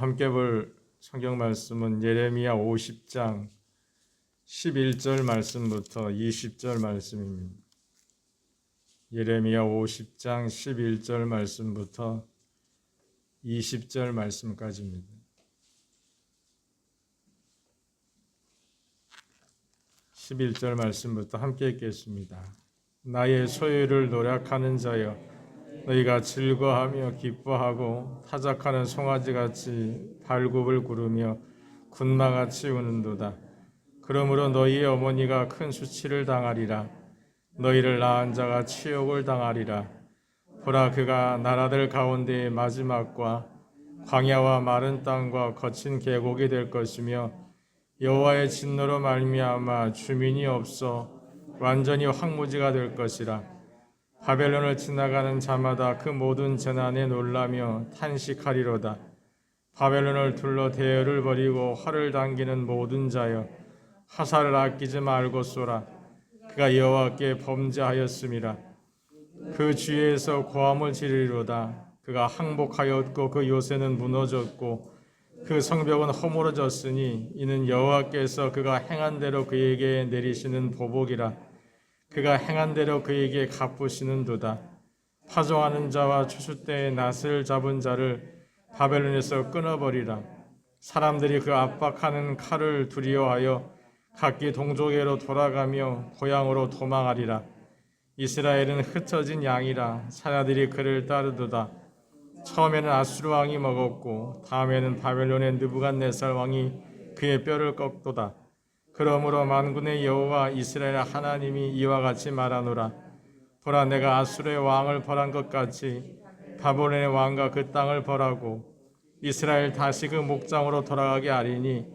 함께 볼 성경 말씀은 예레미야 50장 11절 말씀부터 20절 말씀입니다. 예레미야 50장 11절 말씀부터 20절 말씀까지입니다. (11절) 말씀부터 함께 읽겠습니다. 나의 소유를 노력하는 자여, 너희가 즐거하며 기뻐하고 타작하는 송아지같이 발굽을 구르며 군마같이 우는도다. 그러므로 너희의 어머니가 큰 수치를 당하리라. 너희를 낳은 자가 치욕을 당하리라. 보라, 그가 나라들 가운데의 마지막과 광야와 마른 땅과 거친 계곡이 될 것이며, 여호와의 진노로 말미암아 주민이 없어 완전히 황무지가 될 것이라. 바벨론을 지나가는 자마다 그 모든 재난에 놀라며 탄식하리로다. 바벨론을 둘러 대열을 벌이고 활을 당기는 모든 자여, 화살을 아끼지 말고 쏘라. 그가 여호와께 범죄하였음이라. 그 주위에서 고함을 지르리로다. 그가 항복하였고 그 요새는 무너졌고 그 성벽은 허물어졌으니 이는 여호와께서 그가 행한 대로 그에게 내리시는 보복이라. 그가 행한 대로 그에게 갚으시는도다. 파종하는 자와 추수 때에 낫을 잡은 자를 바벨론에서 끊어버리라. 사람들이 그 압박하는 칼을 두려워하여 각기 동족에로 돌아가며 고향으로 도망하리라. 이스라엘은 흩어진 양이라. 사자들이 그를 따르도다. 처음에는 아수르 왕이 먹었고 다음에는 바벨론의 느부갓네살 왕이 그의 뼈를 꺾도다. 그러므로 만군의 여호와 이스라엘 하나님이 이와 같이 말하노라. 보라, 내가 아수르의 왕을 벌한 것 같이 바벨론의 왕과 그 땅을 벌하고 이스라엘 다시 그 목장으로 돌아가게 하리니,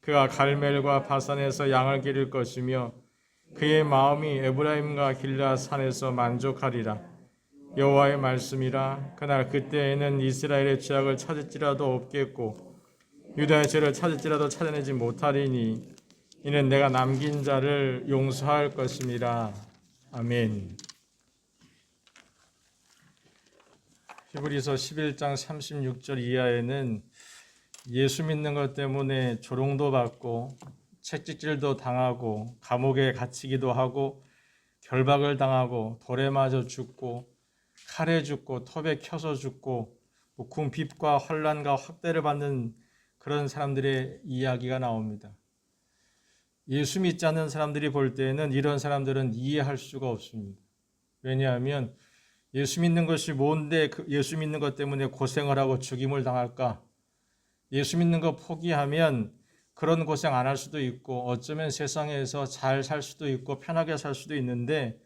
그가 갈멜과 바산에서 양을 기를 것이며 그의 마음이 에브라임과 길르앗 산에서 만족하리라. 여호와의 말씀이라. 그날 그때에는 이스라엘의 죄악을 찾을지라도 없겠고 유다의 죄를 찾을지라도 찾아내지 못하리니, 이는 내가 남긴 자를 용서할 것임이라. 아멘. 히브리서 11장 36절 이하에는 예수 믿는 것 때문에 조롱도 받고 채찍질도 당하고 감옥에 갇히기도 하고 결박을 당하고 돌에 맞아 죽고 칼에 죽고 톱에 켜서 죽고 궁핍과 환난과 학대를 받는 그런 사람들의 이야기가 나옵니다. 예수 믿지 않는 사람들이 볼 때에는 이런 사람들은 이해할 수가 없습니다. 왜냐하면 예수 믿는 것이 뭔데 예수 믿는 것 때문에 고생을 하고 죽임을 당할까? 예수 믿는 거 포기하면 그런 고생 안 할 수도 있고 어쩌면 세상에서 잘 살 수도 있고 편하게 살 수도 있는데,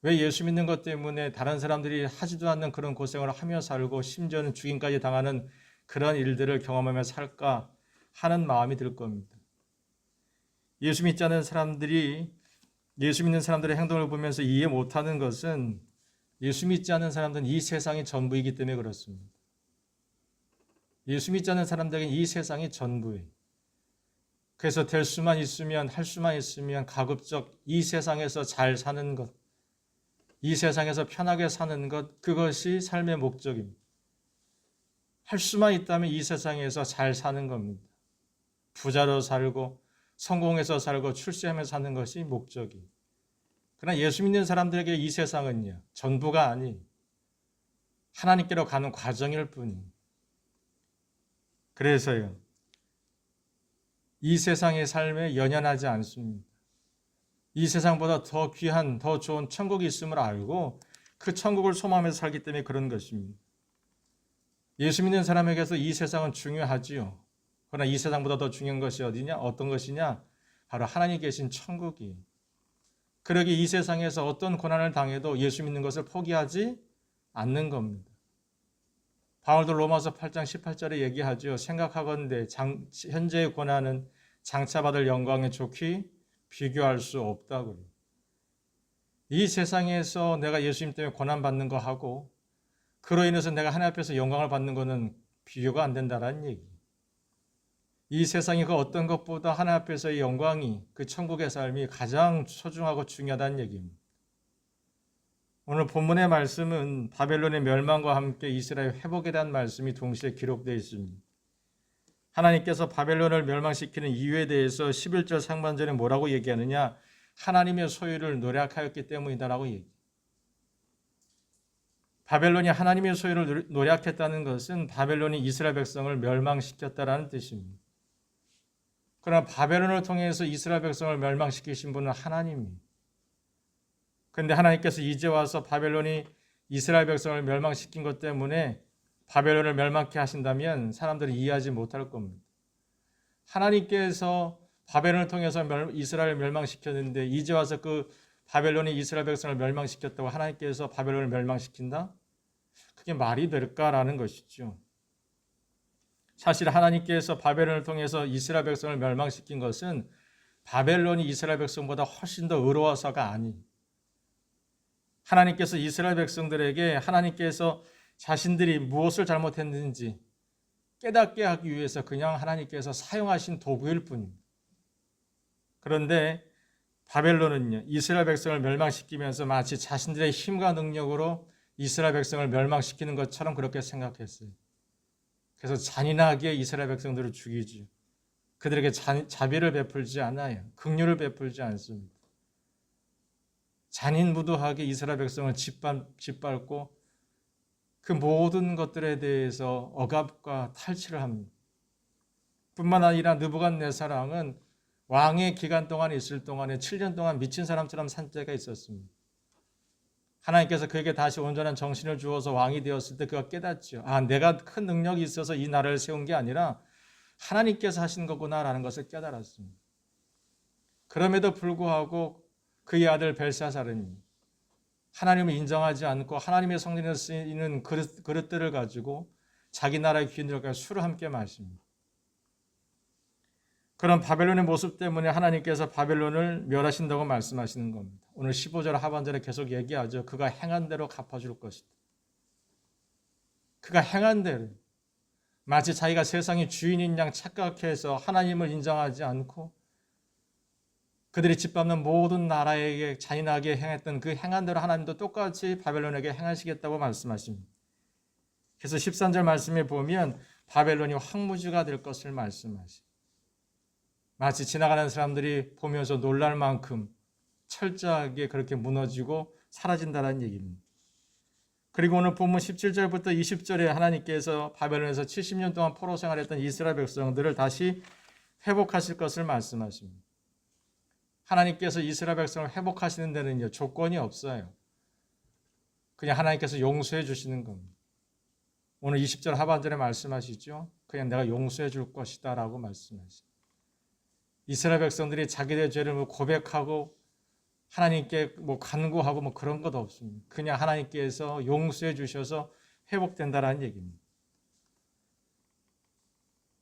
왜 예수 믿는 것 때문에 다른 사람들이 하지도 않는 그런 고생을 하며 살고 심지어는 죽임까지 당하는 그런 일들을 경험하며 살까 하는 마음이 들 겁니다. 예수 믿지 않는 사람들이 예수 믿는 사람들의 행동을 보면서 이해 못하는 것은, 예수 믿지 않는 사람들은 이 세상이 전부이기 때문에 그렇습니다. 예수 믿지 않는 사람들에게는 이 세상이 전부예요. 그래서 될 수만 있으면, 할 수만 있으면 가급적 이 세상에서 잘 사는 것, 이 세상에서 편하게 사는 것, 그것이 삶의 목적입니다. 할 수만 있다면 이 세상에서 잘 사는 겁니다. 부자로 살고 성공해서 살고 출세하며 사는 것이 목적이에요. 그러나 예수 믿는 사람들에게 이 세상은요, 전부가 아니, 하나님께로 가는 과정일 뿐이에요. 그래서요, 이 세상의 삶에 연연하지 않습니다. 이 세상보다 더 귀한, 더 좋은 천국이 있음을 알고 그 천국을 소망하면서 살기 때문에 그런 것입니다. 예수 믿는 사람에게서 이 세상은 중요하지요. 그러나 이 세상보다 더 중요한 것이 어디냐? 어떤 것이냐? 바로 하나님 계신 천국이에요. 그러기에 이 세상에서 어떤 고난을 당해도 예수 믿는 것을 포기하지 않는 겁니다. 바울도 로마서 8장 18절에 얘기하죠. 생각하건대 현재의 고난은 장차 받을 영광에 좋게 비교할 수 없다고. 이 세상에서 내가 예수님 때문에 고난받는 거 하고 그로 인해서 내가 하나님 앞에서 영광을 받는 것은 비교가 안 된다는 얘기. 이 세상이 그 어떤 것보다 하나님 앞에서의 영광이, 그 천국의 삶이 가장 소중하고 중요하다는 얘기입니다. 오늘 본문의 말씀은 바벨론의 멸망과 함께 이스라엘 회복에 대한 말씀이 동시에 기록되어 있습니다. 하나님께서 바벨론을 멸망시키는 이유에 대해서 11절 상반절에 뭐라고 얘기하느냐? 하나님의 소유를 노략하였기 때문이다라고 얘기해요. 바벨론이 하나님의 소유를 노략했다는 것은 바벨론이 이스라엘 백성을 멸망시켰다라는 뜻입니다. 그러나 바벨론을 통해서 이스라엘 백성을 멸망시키신 분은 하나님이에요. 그런데 하나님께서 이제 와서 바벨론이 이스라엘 백성을 멸망시킨 것 때문에 바벨론을 멸망케 하신다면 사람들이 이해하지 못할 겁니다. 하나님께서 바벨론을 통해서 이스라엘을 멸망시켰는데 이제 와서 그 바벨론이 이스라엘 백성을 멸망시켰다고 하나님께서 바벨론을 멸망시킨다? 그게 말이 될까라는 것이죠. 사실 하나님께서 바벨론을 통해서 이스라엘 백성을 멸망시킨 것은 바벨론이 이스라엘 백성보다 훨씬 더 의로워서가 아니. 하나님께서 이스라엘 백성들에게 하나님께서 자신들이 무엇을 잘못했는지 깨닫게 하기 위해서 그냥 하나님께서 사용하신 도구일 뿐입니다. 그런데 바벨론은요, 이스라엘 백성을 멸망시키면서 마치 자신들의 힘과 능력으로 이스라엘 백성을 멸망시키는 것처럼 그렇게 생각했어요. 그래서 잔인하게 이스라엘 백성들을 죽이지. 그들에게 자비를 베풀지 않아요. 긍휼을 베풀지 않습니다. 잔인무도하게 이스라엘 백성을 짓밟고 그 모든 것들에 대해서 억압과 탈취를 합니다. 뿐만 아니라 느부갓네살왕은 왕의 기간 동안 있을 동안에 7년 동안 미친 사람처럼 산 때가 있었습니다. 하나님께서 그에게 다시 온전한 정신을 주어서 왕이 되었을 때 그가 깨닫죠. 아, 내가 큰 능력이 있어서 이 나라를 세운 게 아니라 하나님께서 하신 거구나라는 것을 깨달았습니다. 그럼에도 불구하고 그의 아들 벨사살은 하나님을 인정하지 않고 하나님의 성전에 쓰이는 그릇들을 가지고 자기 나라의 귀인들과 술을 함께 마십니다. 그런 바벨론의 모습 때문에 하나님께서 바벨론을 멸하신다고 말씀하시는 겁니다. 오늘 15절 하반절에 계속 얘기하죠. 그가 행한 대로 갚아줄 것이다. 그가 행한 대로 마치 자기가 세상의 주인인 양 착각해서 하나님을 인정하지 않고 그들이 짓밟는 모든 나라에게 잔인하게 행했던 그 행한 대로 하나님도 똑같이 바벨론에게 행하시겠다고 말씀하십니다. 그래서 13절 말씀에 보면 바벨론이 황무지가 될 것을 말씀하십니다. 마치 지나가는 사람들이 보면서 놀랄 만큼 철저하게 그렇게 무너지고 사라진다는 얘기입니다. 그리고 오늘 본문 17절부터 20절에 하나님께서 바벨론에서 70년 동안 포로 생활했던 이스라엘 백성들을 다시 회복하실 것을 말씀하십니다. 하나님께서 이스라엘 백성을 회복하시는 데는요, 조건이 없어요. 그냥 하나님께서 용서해 주시는 겁니다. 오늘 20절 하반절에 말씀하시죠. 그냥 내가 용서해 줄 것이다 라고 말씀하시죠. 이스라엘 백성들이 자기들의 죄를 고백하고 하나님께 간구하고 그런 것도 없습니다. 그냥 하나님께서 용서해 주셔서 회복된다라는 얘기입니다.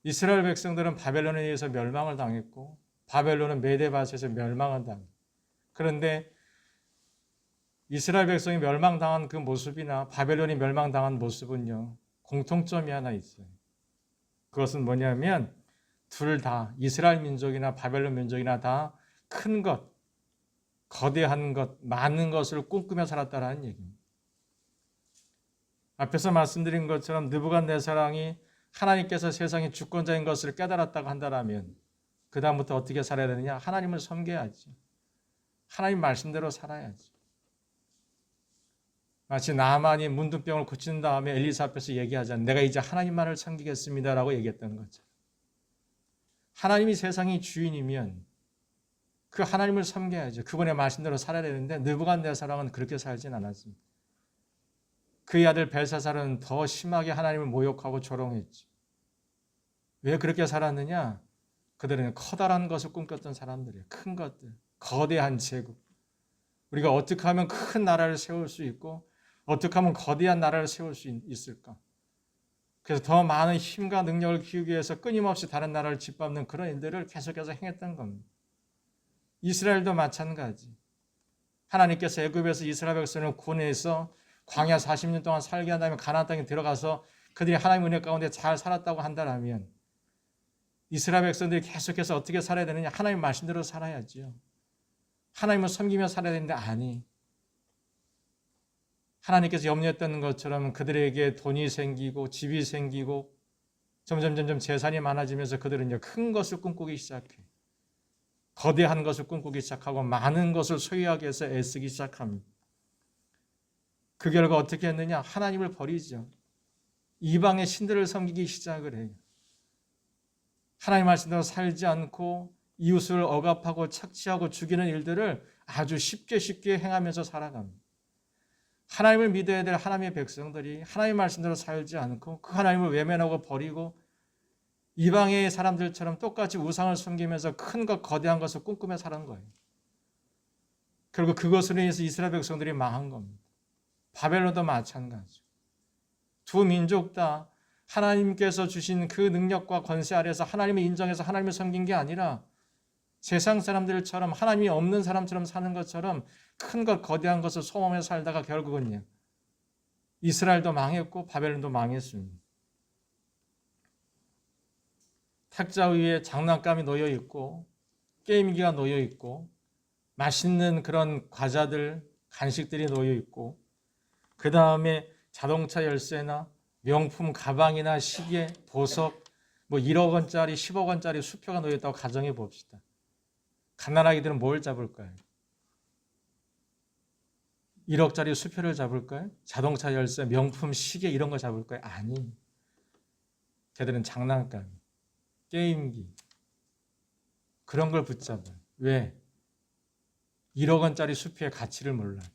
이스라엘 백성들은 바벨론에 의해서 멸망을 당했고 바벨론은 메데바스에서 멸망을 당합니다. 그런데 이스라엘 백성이 멸망당한 그 모습이나 바벨론이 멸망당한 모습은요, 공통점이 하나 있어요. 그것은 뭐냐면 둘 다 이스라엘 민족이나 바벨론 민족이나 다 큰 것, 거대한 것, 많은 것을 꿈꾸며 살았다라는 얘기입니다. 앞에서 말씀드린 것처럼 느부갓네살왕이 하나님께서 세상의 주권자인 것을 깨달았다고 한다면 그 다음부터 어떻게 살아야 되느냐? 하나님을 섬겨야지. 하나님 말씀대로 살아야지. 마치 나아만이 문둥병을 고친 다음에 엘리사 앞에서 얘기하잖아요. 내가 이제 하나님만을 섬기겠습니다라고 얘기했던 거죠. 하나님이 세상의 주인이면 그 하나님을 섬겨야죠. 그분의 말씀대로 살아야 되는데 느부갓네살왕은 그렇게 살진 않았습니다. 그의 아들 벨사살은 더 심하게 하나님을 모욕하고 조롱했죠. 왜 그렇게 살았느냐? 그들은 커다란 것을 꿈꿨던 사람들이에요. 큰 것들, 거대한 제국. 우리가 어떻게 하면 큰 나라를 세울 수 있고 어떻게 하면 거대한 나라를 세울 수 있을까? 그래서 더 많은 힘과 능력을 키우기 위해서 끊임없이 다른 나라를 짓밟는 그런 일들을 계속해서 행했던 겁니다. 이스라엘도 마찬가지. 하나님께서 애굽에서 이스라엘 백성을 구원해서 광야 40년 동안 살게 한 다음에 가나안 땅에 들어가서 그들이 하나님의 은혜 가운데 잘 살았다고 한다면 이스라엘 백성들이 계속해서 어떻게 살아야 되느냐? 하나님 말씀대로 살아야죠. 하나님을 섬기며 살아야 되는데 아니. 하나님께서 염려했던 것처럼 그들에게 돈이 생기고 집이 생기고 점점 재산이 많아지면서 그들은 이제 큰 것을 꿈꾸기 시작해. 거대한 것을 꿈꾸기 시작하고 많은 것을 소유하기 위해서 애쓰기 시작합니다. 그 결과 어떻게 했느냐? 하나님을 버리죠. 이방의 신들을 섬기기 시작을 해요. 하나님 말씀대로 살지 않고 이웃을 억압하고 착취하고 죽이는 일들을 아주 쉽게 행하면서 살아갑니다. 하나님을 믿어야 될 하나님의 백성들이 하나님의 말씀대로 살지 않고 그 하나님을 외면하고 버리고 이방의 사람들처럼 똑같이 우상을 섬기면서 큰 것, 거대한 것을 꿈꾸며 사는 거예요. 결국 그것으로 인해서 이스라엘 백성들이 망한 겁니다. 바벨론도 마찬가지. 두 민족 다 하나님께서 주신 그 능력과 권세 아래서 하나님을 인정해서 하나님을 섬긴 게 아니라 세상 사람들처럼 하나님이 없는 사람처럼 사는 것처럼 큰 것, 거대한 것을 소망하며 살다가 결국은요. 이스라엘도 망했고 바벨론도 망했습니다. 탁자 위에 장난감이 놓여 있고 게임기가 놓여 있고 맛있는 그런 과자들, 간식들이 놓여 있고 그 다음에 자동차 열쇠나 명품 가방이나 시계, 보석, 1억 원짜리, 10억 원짜리 수표가 놓여 있다고 가정해 봅시다. 갓난아기들은 뭘 잡을까요? 1억짜리 수표를 잡을까요? 자동차 열쇠, 명품 시계 이런 거 잡을까요? 아니. 걔들은 장난감, 게임기 그런 걸 붙잡아요. 왜? 1억 원짜리 수표의 가치를 몰라요.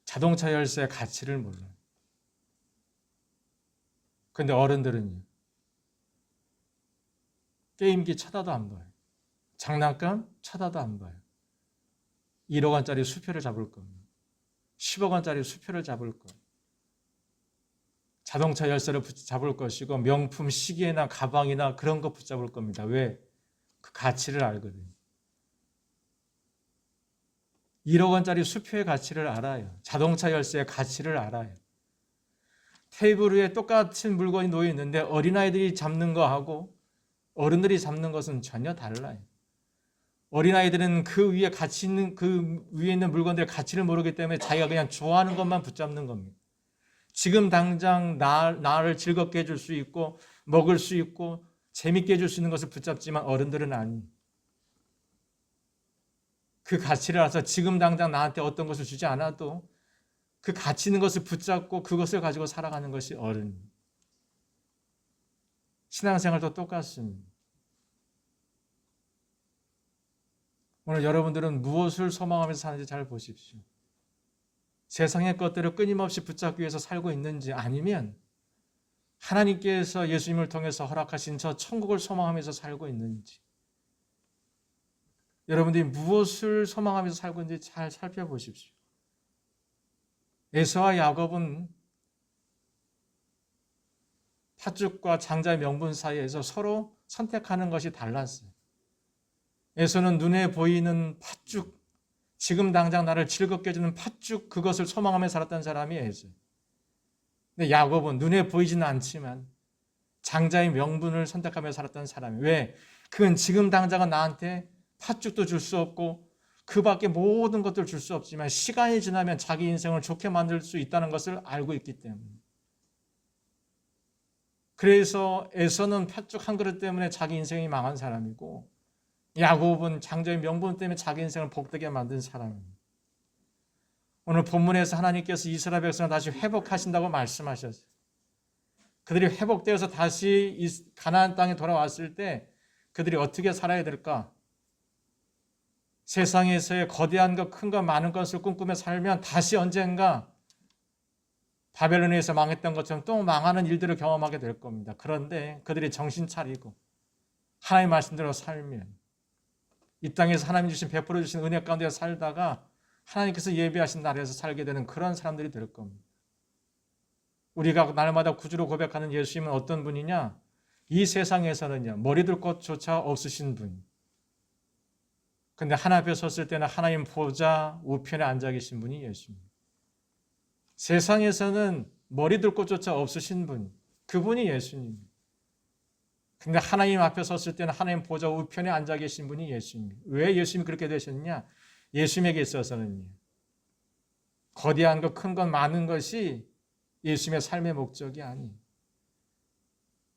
자동차 열쇠의 가치를 몰라요. 그런데 어른들은요. 게임기 쳐다도 안 봐요. 장난감 쳐다도 안 봐요. 1억 원짜리 수표를 잡을 겁니다. 10억 원짜리 수표를 잡을 거예요. 자동차 열쇠를 붙잡을 것이고 명품 시계나 가방이나 그런 거 붙잡을 겁니다. 왜? 그 가치를 알거든요. 1억 원짜리 수표의 가치를 알아요. 자동차 열쇠의 가치를 알아요. 테이블 위에 똑같은 물건이 놓여 있는데 어린아이들이 잡는 거하고 어른들이 잡는 것은 전혀 달라요. 어린아이들은 그 위에 가치 있는 그 위에 있는 물건들의 가치를 모르기 때문에 자기가 그냥 좋아하는 것만 붙잡는 겁니다. 지금 당장 나를 즐겁게 해줄 수 있고 먹을 수 있고 재밌게 해줄 수 있는 것을 붙잡지만 어른들은 아니. 그 가치를 알아서 지금 당장 나한테 어떤 것을 주지 않아도 그 가치 있는 것을 붙잡고 그것을 가지고 살아가는 것이 어른. 신앙생활도 똑같습니다. 오늘 여러분들은 무엇을 소망하면서 사는지 잘 보십시오. 세상의 것들을 끊임없이 붙잡기 위해서 살고 있는지 아니면 하나님께서 예수님을 통해서 허락하신 저 천국을 소망하면서 살고 있는지 여러분들이 무엇을 소망하면서 살고 있는지 잘 살펴보십시오. 에서와 야곱은 팥죽과 장자의 명분 사이에서 서로 선택하는 것이 달랐어요. 에서는 눈에 보이는 팥죽, 지금 당장 나를 즐겁게 해주는 팥죽 그것을 소망하며 살았던 사람이 에서예요. 근데 야곱은 눈에 보이지는 않지만 장자의 명분을 선택하며 살았던 사람이 왜? 그건 지금 당장은 나한테 팥죽도 줄 수 없고 그 밖에 모든 것들을 줄 수 없지만 시간이 지나면 자기 인생을 좋게 만들 수 있다는 것을 알고 있기 때문에 그래서 에서는 팥죽 한 그릇 때문에 자기 인생이 망한 사람이고 야곱은 장자의 명분 때문에 자기 인생을 복되게 만든 사람입니다. 오늘 본문에서 하나님께서 이스라엘 백성을 다시 회복하신다고 말씀하셨어요. 그들이 회복되어서 다시 가나안 땅에 돌아왔을 때 그들이 어떻게 살아야 될까? 세상에서의 거대한 것, 큰 것, 많은 것을 꿈꾸며 살면 다시 언젠가 바벨론에서 망했던 것처럼 또 망하는 일들을 경험하게 될 겁니다. 그런데 그들이 정신 차리고 하나님의 말씀대로 살면 이 땅에서 하나님 주신 베풀어 주신 은혜 가운데 살다가 하나님께서 예비하신 나라에서 살게 되는 그런 사람들이 될 겁니다. 우리가 날마다 구주로 고백하는 예수님은 어떤 분이냐? 이 세상에서는요 머리 둘 곳조차 없으신 분. 근데 하나님 앞에 섰을 때는 하나님 보좌 우편에 앉아 계신 분이 예수입니다. 세상에서는 머리 둘 곳조차 없으신 분, 그분이 예수님입니다. 근데 하나님 앞에 섰을 때는 하나님 보좌 우편에 앉아 계신 분이 예수님입니다. 왜 예수님이 그렇게 되셨느냐? 예수님에게 있어서는요 거대한 것, 큰 것, 많은 것이 예수님의 삶의 목적이 아니에요.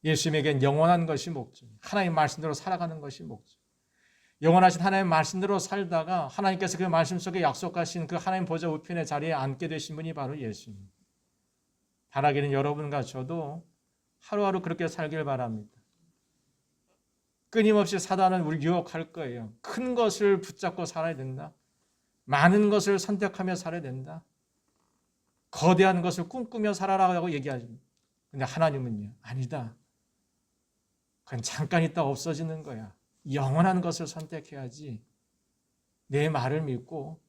예수님에겐 영원한 것이 목적, 하나님 말씀대로 살아가는 것이 목적. 영원하신 하나님 말씀대로 살다가 하나님께서 그 말씀 속에 약속하신 그 하나님 보좌 우편의 자리에 앉게 되신 분이 바로 예수님. 바라기는 여러분과 저도 하루하루 그렇게 살길 바랍니다. 끊임없이 사단은 우리 유혹할 거예요. 큰 것을 붙잡고 살아야 된다. 많은 것을 선택하며 살아야 된다. 거대한 것을 꿈꾸며 살아라고 얘기하죠. 근데 하나님은요, 아니다. 그건 잠깐 있다 없어지는 거야. 영원한 것을 선택해야지. 내 말을 믿고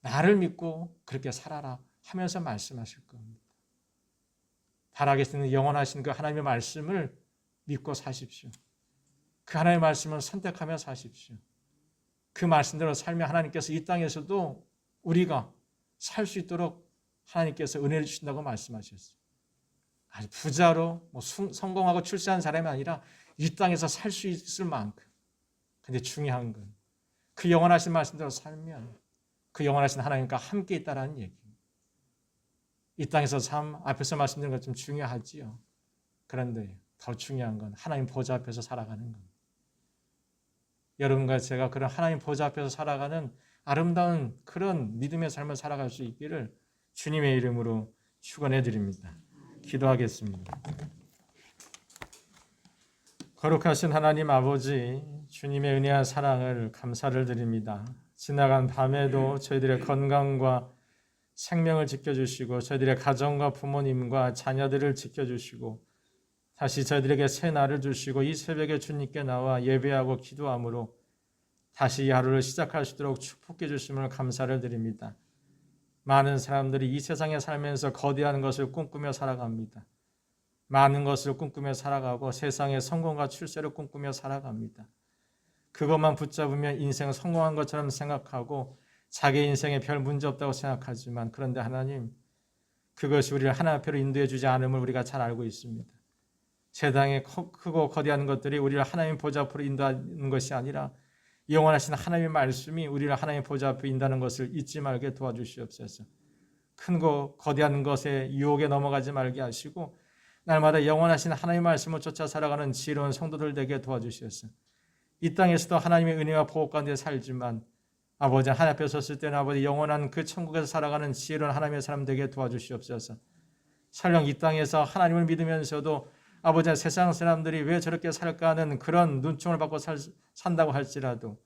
나를 믿고 그렇게 살아라 하면서 말씀하실 겁니다. 바라겠으니 영원하신 그 하나님의 말씀을 믿고 사십시오. 그 하나님의 말씀을 선택하며 사십시오. 그 말씀대로 살며 하나님께서 이 땅에서도 우리가 살 수 있도록 하나님께서 은혜를 주신다고 말씀하셨어요. 아주 부자로 성공하고 출세한 사람이 아니라 이 땅에서 살 수 있을 만큼. 근데 중요한 건 그 영원하신 말씀대로 살면 그 영원하신 하나님과 함께 있다라는 얘기입니다. 이 땅에서 삶 앞에서 말씀드린 것좀 중요하지요. 그런데 더 중요한 건 하나님 보좌 앞에서 살아가는 겁니다. 여러분과 제가 그런 하나님 보좌 앞에서 살아가는 아름다운 그런 믿음의 삶을 살아갈 수 있기를 주님의 이름으로 축원해 드립니다. 기도하겠습니다. 거룩하신 하나님 아버지, 주님의 은혜와 사랑을 감사를 드립니다. 지나간 밤에도 저희들의 건강과 생명을 지켜주시고 저희들의 가정과 부모님과 자녀들을 지켜주시고 다시 저희들에게 새 날을 주시고 이 새벽에 주님께 나와 예배하고 기도함으로 다시 이 하루를 시작할 수 있도록 축복해 주심을 감사를 드립니다. 많은 사람들이 이 세상에 살면서 거대한 것을 꿈꾸며 살아갑니다. 많은 것을 꿈꾸며 살아가고 세상의 성공과 출세를 꿈꾸며 살아갑니다. 그것만 붙잡으면 인생은 성공한 것처럼 생각하고 자기 인생에 별 문제 없다고 생각하지만 그런데 하나님, 그것이 우리를 하나님 앞으로 인도해 주지 않음을 우리가 잘 알고 있습니다. 세상에 크고 거대한 것들이 우리를 하나님 보좌 앞으로 인도하는 것이 아니라 영원하신 하나님의 말씀이 우리를 하나님 보좌 앞에 인도하는 것을 잊지 말게 도와주시옵소서. 큰고 거대한 것에 유혹에 넘어가지 말게 하시고 날마다 영원하신 하나님의 말씀을 쫓아 살아가는 지혜로운 성도들 되게 도와주시옵소서. 이 땅에서도 하나님의 은혜와 보호 가운데 살지만 아버지 하나님 앞에 섰을 때는 아버지 영원한 그 천국에서 살아가는 지혜로운 하나님의 사람 되게 도와주시옵소서. 설령 이 땅에서 하나님을 믿으면서도 아버지 세상 사람들이 왜 저렇게 살까 하는 그런 눈총을 받고 산다고 할지라도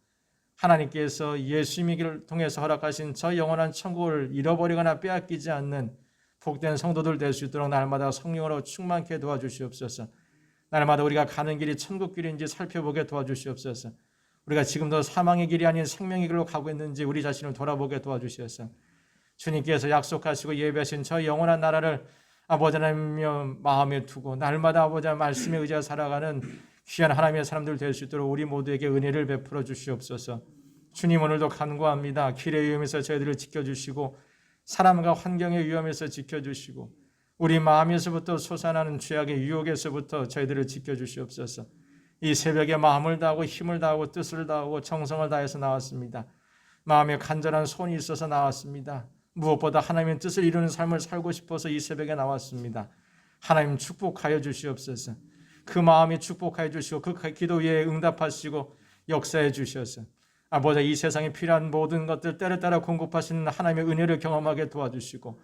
하나님께서 예수님을 통해서 허락하신 저 영원한 천국을 잃어버리거나 빼앗기지 않는 복된 성도들 될 수 있도록 날마다 성령으로 충만케 도와주시옵소서. 날마다 우리가 가는 길이 천국 길인지 살펴보게 도와주시옵소서. 우리가 지금도 사망의 길이 아닌 생명의 길로 가고 있는지 우리 자신을 돌아보게 도와주시옵소서. 주님께서 약속하시고 예배하신 저 영원한 나라를 아버지 하나님 마음에 두고 날마다 아버지 말씀에 의지하여 살아가는 귀한 하나님의 사람들 될 수 있도록 우리 모두에게 은혜를 베풀어 주시옵소서. 주님 오늘도 간구합니다. 길의 위험에서 저희들을 지켜주시고 사람과 환경의 위험에서 지켜주시고 우리 마음에서부터 솟아나는 죄악의 유혹에서부터 저희들을 지켜주시옵소서. 이 새벽에 마음을 다하고 힘을 다하고 뜻을 다하고 정성을 다해서 나왔습니다. 마음에 간절한 소원이 있어서 나왔습니다. 무엇보다 하나님의 뜻을 이루는 삶을 살고 싶어서 이 새벽에 나왔습니다. 하나님 축복하여 주시옵소서. 그 마음이 축복하여 주시고 그 기도 위에 응답하시고 역사해 주셔서 아버지 이 세상에 필요한 모든 것들 때를 따라 공급하시는 하나님의 은혜를 경험하게 도와주시고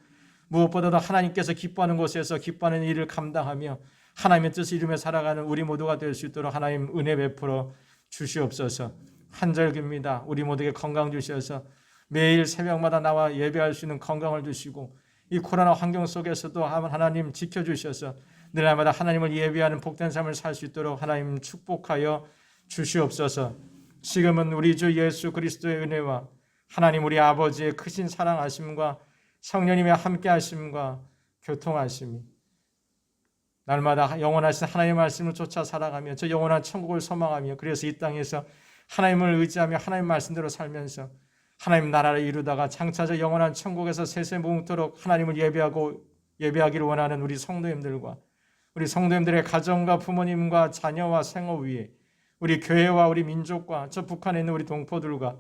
무엇보다도 하나님께서 기뻐하는 곳에서 기뻐하는 일을 감당하며 하나님의 뜻을 이루며 살아가는 우리 모두가 될 수 있도록 하나님 은혜 베풀어 주시옵소서. 한절기입니다. 우리 모두에게 건강 주셔서 매일 새벽마다 나와 예배할 수 있는 건강을 주시고 이 코로나 환경 속에서도 하나님 지켜주셔서 날마다 하나님을 예배하는 복된 삶을 살 수 있도록 하나님 축복하여 주시옵소서. 지금은 우리 주 예수 그리스도의 은혜와 하나님 우리 아버지의 크신 사랑하심과 성령님의 함께하심과 교통하심이 날마다 영원하신 하나님의 말씀을 쫓아 살아가며 저 영원한 천국을 소망하며 그래서 이 땅에서 하나님을 의지하며 하나님 말씀대로 살면서 하나님 나라를 이루다가 장차 저 영원한 천국에서 세세 뭉토록 하나님을 예배하기를 원하는 우리 성도님들과 우리 성도님들의 가정과 부모님과 자녀와 생업 위에 우리 교회와 우리 민족과 저 북한에 있는 우리 동포들과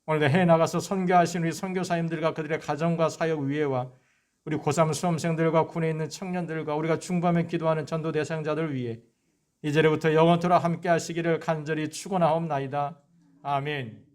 오늘도 해외 나가서 선교하신 우리 선교사님들과 그들의 가정과 사역 위에와 우리 고3 수험생들과 군에 있는 청년들과 우리가 중밤에 기도하는 전도 대상자들 위해 이제부터 영원토록 함께 하시기를 간절히 축원하옵나이다. 아멘.